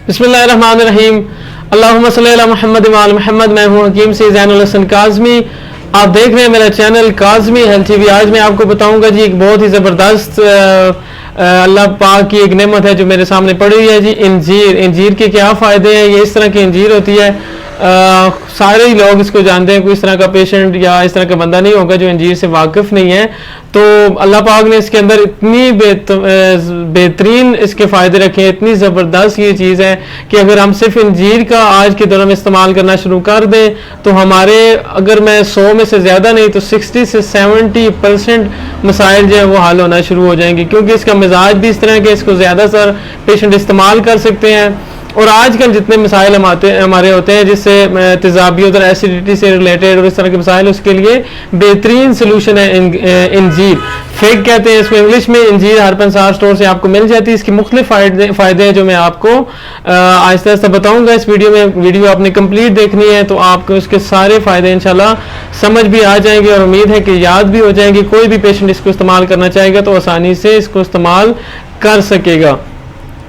बिस्मिल्लाहिर्रहमानिर्रहीम। अल्लाहुम्मा सल्ली अला मुहम्मद व आल मुहम्मद। मैं हूं हकीम से ज़ैनुल हसन काज़मी। आप देख रहे हैं मेरा चैनल काज़मी हेल्थ टीवी। आज मैं आपको बताऊंगा जी एक बहुत ही ज़बरदस्त अल्लाह पाक की एक नेमत है जो मेरे सामने पड़ी हुई है जी, इंजीर। इंजीर के क्या फ़ायदे हैं? ये इस तरह की इंजीर होती है, सारे ही लोग इसको जानते हैं, कोई इस तरह का पेशेंट या इस तरह का बंदा नहीं होगा जो इंजीर से वाकिफ़ नहीं है। तो अल्लाह पाक ने इसके अंदर इतनी बेहतरीन इसके फ़ायदे रखे हैं, इतनी ज़बरदस्त ये चीज़ है कि अगर हम सिर्फ इंजीर का आज के दौर में इस्तेमाल करना शुरू कर दें तो हमारे, अगर मैं 100 में से ज़्यादा नहीं तो 60 से 70% मसाइल जो है वो हल होना शुरू हो जाएंगे, क्योंकि इसका मिजाज भी इस तरह के इसको ज़्यादातर पेशेंट इस्तेमाल कर सकते हैं। और आजकल जितने मसाइल हमारे होते हैं, जिससे तेज़ाबियत और एसिडिटी से रिलेटेड और इस तरह के मसाइल, उसके लिए बेहतरीन सोल्यूशन है इंजीर। फेक कहते हैं इसको इंग्लिश में। इंजीर हरपन सार स्टोर से आपको मिल जाती है। इसके मुख्तलिफ फ़ायदे हैं जो मैं आपको आहिस्ता आहिस्ता बताऊंगा इस वीडियो में। वीडियो आपने कंप्लीट देखनी है तो आपको उसके सारे फ़ायदे इंशाल्लाह समझ भी आ जाएंगे और उम्मीद है कि याद भी हो जाएंगे। कोई भी पेशेंट इसको इस्तेमाल करना चाहेगा तो आसानी से इसको इस्तेमाल कर सकेगा।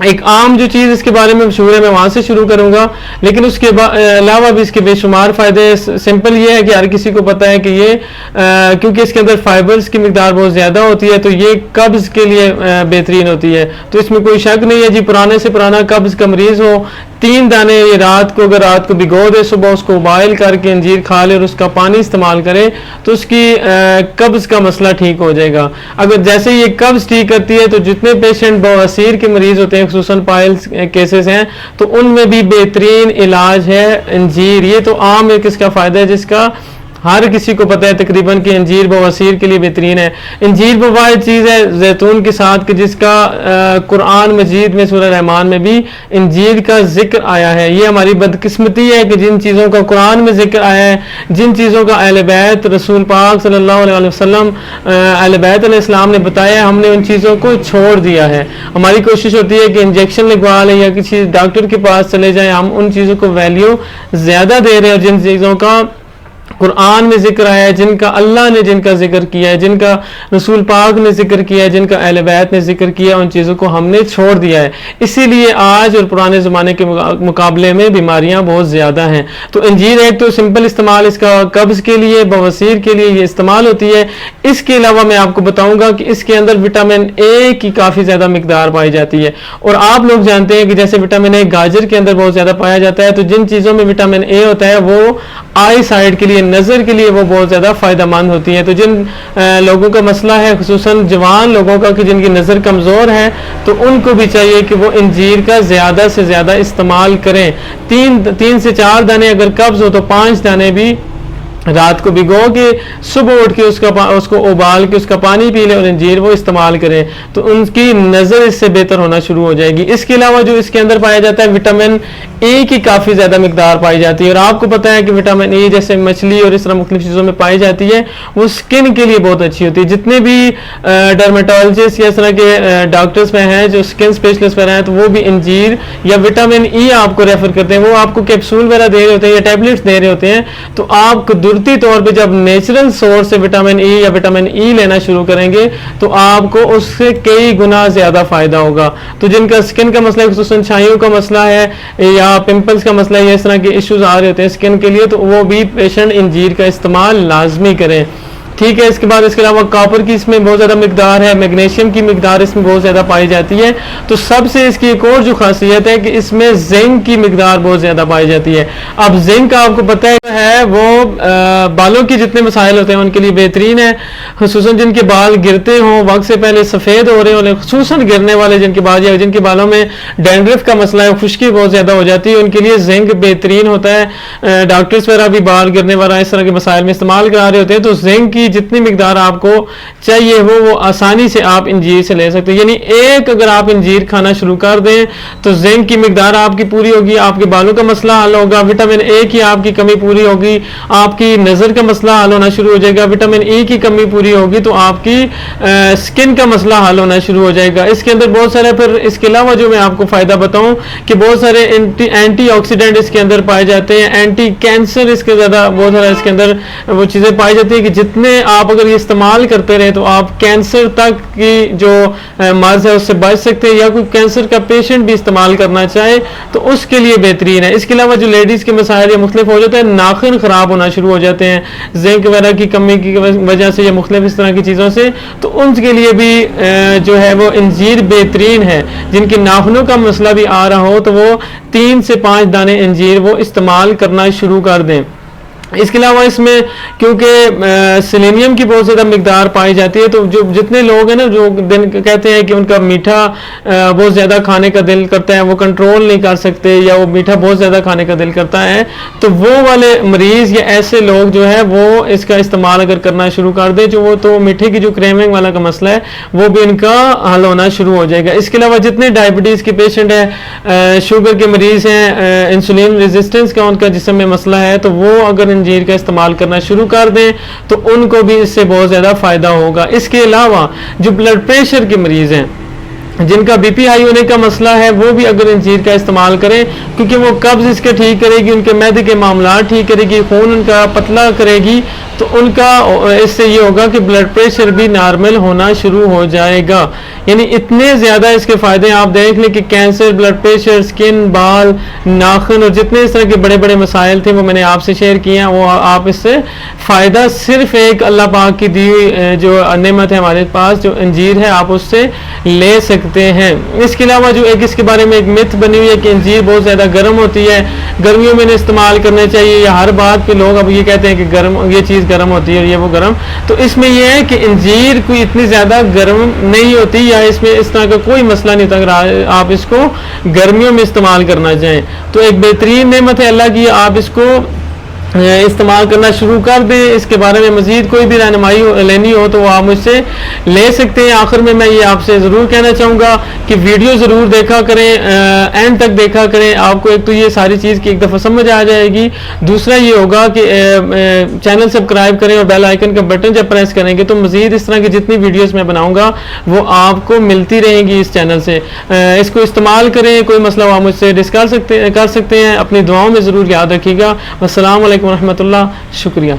एक आम जो चीज़ इसके बारे में मशहूर है, मैं वहाँ से शुरू करूँगा, लेकिन उसके अलावा भी इसके बेशुमार फ़ायदे। सिंपल ये है कि हर किसी को पता है कि ये क्योंकि इसके अंदर फाइबर्स की मिकदार बहुत ज़्यादा होती है तो ये कब्ज़ के लिए बेहतरीन होती है। तो इसमें कोई शक नहीं है जी। पुराने से पुराना कब्ज़ का मरीज़ हो, 3 दाने ये रात को, अगर रात को भिगो दे, सुबह उसको उबाइल करके अंजीर खा ले और उसका पानी इस्तेमाल करे तो उसकी कब्ज़ का मसला ठीक हो जाएगा। अगर जैसे ये कब्ज़ ठीक करती है तो जितने पेशेंट बवासीर के मरीज़ होते हैं, खुसूसन पाइल्स केसेस हैं, तो उनमें भी बेहतरीन इलाज है अंजीर। ये तो आम एक इसका फ़ायदा है जिसका हर किसी को पता है तकरीबन कि अंजीर बवासीर के लिए बेहतरीन है। अंजीर वो वाहिद चीज़ है जैतून के साथ कि जिसका कुरान मजीद में सूरह रहमान में भी अंजीर का जिक्र आया है। ये हमारी बदकिस्मती है कि जिन चीज़ों का कुरान में जिक्र आया है, जिन चीज़ों का अहले बैत रसूल पाक सल्लल्लाहु अलैहि वसल्लम अहले बैत अलैहिस्सलाम ने बताया, हमने उन चीज़ों को छोड़ दिया है। हमारी कोशिश होती है कि इंजेक्शन लगवा लें या किसी डॉक्टर के पास चले जाएं, हम उन चीज़ों को वैल्यू ज़्यादा दे रहे हैं। और जिन चीज़ों का कुरान में जिक्र आया है, जिनका अल्लाह ने जिनका जिक्र किया है, जिनका रसूल पाक ने जिक्र किया है, जिनका अहले बैत ने जिक्र किया, उन चीज़ों को हमने छोड़ दिया है। इसीलिए आज और पुराने ज़माने के मुकाबले में बीमारियां बहुत ज़्यादा हैं। तो अंजीर एक तो सिंपल इस्तेमाल इसका कब्ज़ के लिए, बवासीर के लिए ये इस्तेमाल होती है। इसके अलावा मैं आपको बताऊँगा कि इसके अंदर विटामिन ए की काफ़ी ज़्यादा मिकदार पाई जाती है। और आप लोग जानते हैं कि जैसे विटामिन ए गाजर के अंदर बहुत ज़्यादा पाया जाता है, तो जिन चीज़ों में विटामिन ए होता है वो आई साइड के लिए, नज़र के लिए वो बहुत ज़्यादा फ़ायदेमंद होती है। तो जिन लोगों का मसला है, खुसूसन जवान लोगों का, कि जिनकी नज़र कमज़ोर है, तो उनको भी चाहिए कि वो इंजीर का ज़्यादा से ज़्यादा इस्तेमाल करें। 3 से 4 दाने अगर कब्ज़ हो तो 5 दाने भी रात को भिगो के सुबह उठ के उसको उबाल के उसका पानी पी ले और अंजीर वो इस्तेमाल करें तो उनकी नज़र इससे बेहतर होना शुरू हो जाएगी। इसके अलावा जो इसके अंदर पाया जाता है, विटामिन ए की काफ़ी ज़्यादा मिकदार पाई जाती है। और आपको पता है कि विटामिन ए जैसे मछली और इस तरह मुख्तलिफ चीज़ों में पाई जाती है, वो स्किन के लिए बहुत अच्छी होती है। जितने भी डर्मेटोलॉजिस्ट या इस तरह के डॉक्टर्स में हैं जो स्किन स्पेशलिस्ट पर हैं, तो वो भी अंजीर या विटामिन ई आपको रेफर करते हैं। वो आपको कैप्सूल वगैरह दे रहे होते हैं या टैबलेट्स दे रहे होते हैं। तो आप कुदरती तौर पे जब नेचुरल सोर्स से विटामिन ई या विटामिन ई लेना शुरू करेंगे तो आपको उससे कई गुना ज़्यादा फ़ायदा होगा। तो जिनका स्किन का मसला है, खुसूसन छाइयों का मसला है या पिंपल्स का मसला है या इस तरह के इश्यूज आ रहे होते हैं स्किन के लिए, तो वो भी पेशेंट इंजीर का इस्तेमाल लाजमी करें। ठीक है। इसके बाद इसके अलावा कॉपर की इसमें बहुत ज़्यादा मिकदार है, मैग्नीशियम की मिकदार इसमें बहुत ज़्यादा पाई जाती है। तो सबसे इसकी एक और जो खासियत है कि इसमें जिंक की मिकदार बहुत ज़्यादा पाई जाती है। अब जिंक आपको पता है वो बालों के जितने मसाइल होते हैं उनके लिए बेहतरीन है। खुसूसन जिनके बाल गिरते हों, वक्त से पहले सफ़ेद हो रहे हों, खुसूसन गिरने वाले जिनके बाल या जिनके बालों में डैंड्रफ का मसला है, खुश्की बहुत ज़्यादा हो जाती है, उनके लिए जिंक बेहतरीन होता है। डॉक्टर्स वगैरह भी बाल गिरने वाला इस तरह के मसाइल में इस्तेमाल करा रहे होते हैं। तो जिंक की जितनी मिकदार आपको चाहिए वो आसानी से आप इंजीर से ले सकते हैं। यानी एक अगर आप इंजीर खाना शुरू कर दें तो जिंक की मिकदार आपकी पूरी होगी, आपके बालों का मसला हल होगा, विटामिन ए की आपकी कमी पूरी होगी, आपकी नज़र का मसला हल होना शुरू हो जाएगा, विटामिन ई की कमी पूरी होगी तो आपकी स्किन का मसला हल होना शुरू हो जाएगा। इसके अंदर बहुत सारे, फिर इसके अलावा जो मैं आपको फ़ायदा बताऊं कि बहुत सारे एंटीऑक्सीडेंट इसके अंदर पाए जाते हैं, एंटी कैंसर इसके ज़्यादा बहुत सारा इसके अंदर वो चीज़ें पाई जाती है कि जितने में आप अगर ये इस्तेमाल करते रहे तो आप कैंसर तक की जो मर्ज है उससे बच सकते हैं, या कोई कैंसर का पेशेंट भी इस्तेमाल करना चाहे तो उसके लिए बेहतरीन है। इसके अलावा जो लेडीज के मसाइल या मुख्तलिफ हो जाते हैं, नाखून खराब होना शुरू हो जाते हैं जिंक वगैरह की कमी की वजह से या मुख्तलिफ इस तरह की चीज़ों से, तो उनके लिए भी जो है वो अंजीर बेहतरीन है। जिनके नाखूनों का मसला भी आ रहा हो तो वो 3 से 5 दाने अंजीर वो इस्तेमाल करना शुरू कर दें। इसके अलावा इसमें क्योंकि सेलेनियम की बहुत ज़्यादा मिकदार पाई जाती है, तो जो जितने लोग हैं ना जो दिन कहते हैं कि उनका मीठा बहुत ज़्यादा खाने का दिल करता है, वो कंट्रोल नहीं कर सकते, या वो मीठा बहुत ज़्यादा खाने का दिल करता है, तो वो वाले मरीज़ या ऐसे लोग जो है वो इसका इस्तेमाल अगर करना शुरू कर दे, जो वो तो मीठे की जो क्रेविंग वाला का मसला है वो भी इनका हल होना शुरू हो जाएगा। इसके अलावा जितने डायबिटीज़ के पेशेंट हैं, शुगर के मरीज़ हैं, इंसुलिन रेजिस्टेंस का उनका जिस्म में मसला है, तो वो अगर अंजीर का इस्तेमाल करना शुरू कर दें तो उनको भी इससे बहुत ज़्यादा फ़ायदा होगा। इसके अलावा जो ब्लड प्रेशर के मरीज़ हैं, जिनका बीपी हाई होने का मसला है, वो भी अगर अंजीर का इस्तेमाल करें, क्योंकि वो कब्ज़ इसके ठीक करेगी, उनके मैदे के मामला ठीक करेगी, खून उनका पतला करेगी, तो उनका इससे ये होगा कि ब्लड प्रेशर भी नॉर्मल होना शुरू हो जाएगा। यानी इतने ज़्यादा इसके फ़ायदे आप देख लें कि कैंसर, ब्लड प्रेशर, स्किन, बाल, नाखून और जितने इस तरह के बड़े बड़े मसाइल थे वो मैंने आपसे शेयर किए हैं, वो आप इससे फ़ायदा सिर्फ एक अल्लाह पाक की दी जो नेमत है हमारे पास, जो अंजीर है, आप उससे ले सकते हैं। इसके अलावा जो एक इसके बारे में एक मिथ बनी हुई है कि अंजीर बहुत ज़्यादा गर्म होती है, गर्मियों में इन्हें इस्तेमाल करना चाहिए, या हर बात पे लोग अब ये कहते हैं कि गर्म ये चीज़ गर्म होती है और ये वो गर्म, तो इसमें यह है कि अंजीर कोई इतनी ज़्यादा गर्म नहीं होती, या इसमें इस तरह का कोई मसला नहीं था अगर आप इसको गर्मियों में इस्तेमाल करना चाहें। तो एक बेहतरीन नेमत है अल्लाह की, आप इसको इस्तेमाल करना शुरू कर दें। इसके बारे में मज़ीद कोई भी रहनुमाई लेनी हो तो वो आप मुझसे ले सकते हैं। आखिर में मैं ये आपसे ज़रूर कहना चाहूँगा कि वीडियो ज़रूर देखा करें, एंड तक देखा करें। आपको एक तो ये सारी चीज़ की एक दफ़ा समझ आ जाएगी, दूसरा ये होगा कि चैनल सब्सक्राइब करें और बेल आइकन का बटन जब प्रेस करेंगे तो मज़ीद इस तरह की जितनी वीडियोस मैं बनाऊँगा वो आपको मिलती रहेंगी इस चैनल से। इसको इस्तेमाल करें, कोई मसला हो आप मुझसे डिस्कस कर सकते हैं। अपनी दुआओं में ज़रूर याद रखिएगा। अस्सलाम वालेकुम रहमतुल्लाह, शुक्रिया।